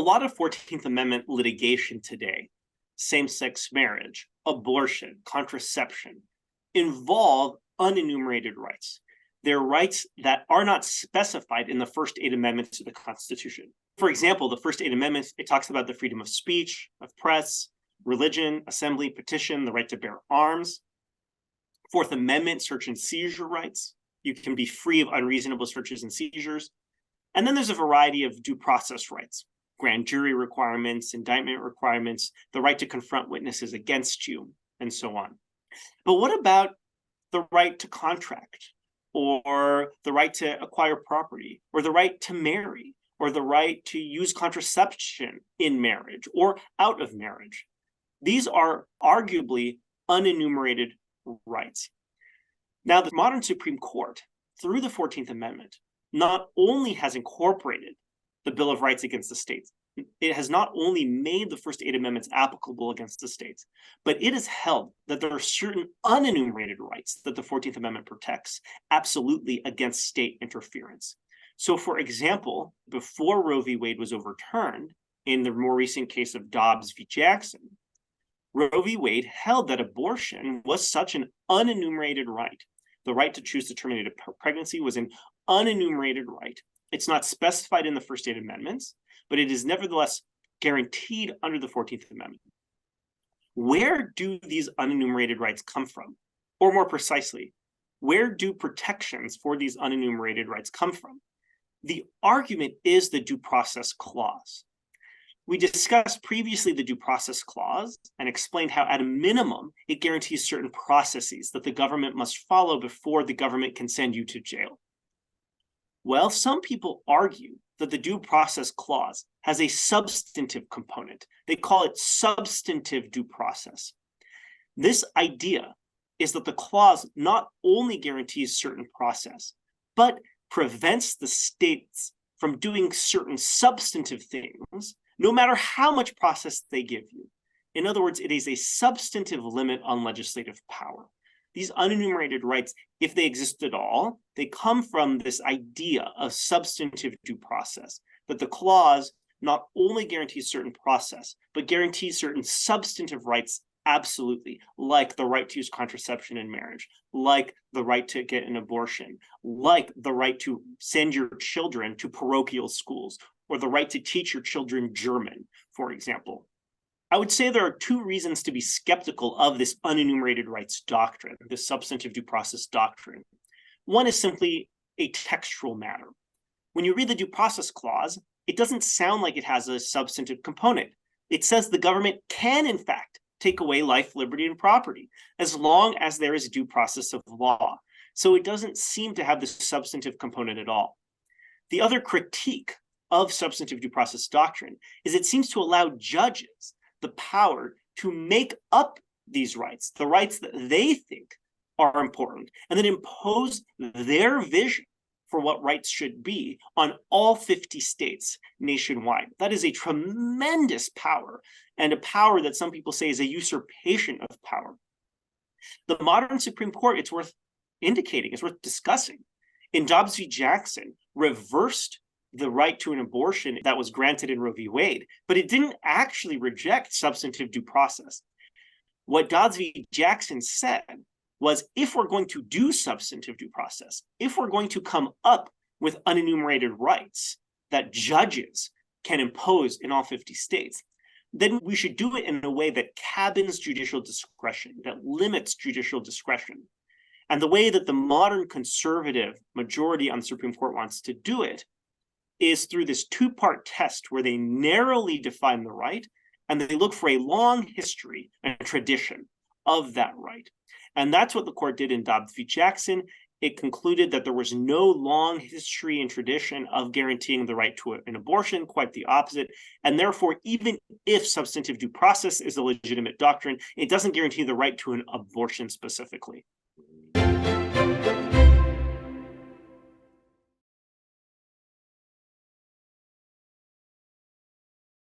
lot of 14th Amendment litigation today, same-sex marriage, abortion, contraception, involve unenumerated rights. They're rights that are not specified in the first 8 amendments to the Constitution. For example, the first 8 amendments, it talks about the freedom of speech, of press, religion, assembly, petition, the right to bear arms. Fourth Amendment, search and seizure rights. You can be free of unreasonable searches and seizures. And then there's a variety of due process rights, grand jury requirements, indictment requirements, the right to confront witnesses against you, and so on. But what about the right to contract, or the right to acquire property, or the right to marry, or the right to use contraception in marriage or out of marriage? These are arguably unenumerated rights. Now, the modern Supreme Court, through the 14th Amendment, not only has incorporated the Bill of Rights against the states, it has not only made the first 8 amendments applicable against the states, but it has held that there are certain unenumerated rights that the 14th Amendment protects absolutely against state interference. So, for example, before Roe v. Wade was overturned, in the more recent case of Dobbs v. Jackson, Roe v. Wade held that abortion was such an unenumerated right. The right to choose to terminate a pregnancy was an unenumerated right. It's not specified in the first 8 amendments, but it is nevertheless guaranteed under the 14th Amendment. Where do these unenumerated rights come from? Or more precisely, where do protections for these unenumerated rights come from? The argument is the Due Process Clause. We discussed previously the Due Process Clause and explained how, at a minimum, it guarantees certain processes that the government must follow before the government can send you to jail. Well, some people argue that the Due Process Clause has a substantive component. They call it substantive due process. This idea is that the clause not only guarantees certain process, but prevents the states from doing certain substantive things, no matter how much process they give you. In other words, it is a substantive limit on legislative power. These unenumerated rights, if they exist at all, they come from this idea of substantive due process, that the clause not only guarantees certain process, but guarantees certain substantive rights absolutely, like the right to use contraception in marriage, like the right to get an abortion, like the right to send your children to parochial schools, or the right to teach your children German, for example. I would say there are 2 reasons to be skeptical of this unenumerated rights doctrine, this substantive due process doctrine. One is simply a textual matter. When you read the Due Process Clause, it doesn't sound like it has a substantive component. It says the government can, in fact, take away life, liberty, and property, as long as there is due process of law. So it doesn't seem to have this substantive component at all. The other critique of substantive due process doctrine is it seems to allow judges the power to make up these rights, the rights that they think are important, and then impose their vision for what rights should be on all 50 states nationwide. That is a tremendous power, and a power that some people say is a usurpation of power. The modern Supreme Court, it's worth indicating, it's worth discussing. In Dobbs v. Jackson, reversed the right to an abortion that was granted in Roe v. Wade, but it didn't actually reject substantive due process. What Dobbs v. Jackson said was, if we're going to do substantive due process, if we're going to come up with unenumerated rights that judges can impose in all 50 states, then we should do it in a way that cabins judicial discretion, that limits judicial discretion. And the way that the modern conservative majority on the Supreme Court wants to do it is through this 2-part test where they narrowly define the right and they look for a long history and tradition of that right. And that's what the court did in Dobbs v. Jackson. It concluded that there was no long history and tradition of guaranteeing the right to an abortion, quite the opposite. And therefore, even if substantive due process is a legitimate doctrine, it doesn't guarantee the right to an abortion specifically.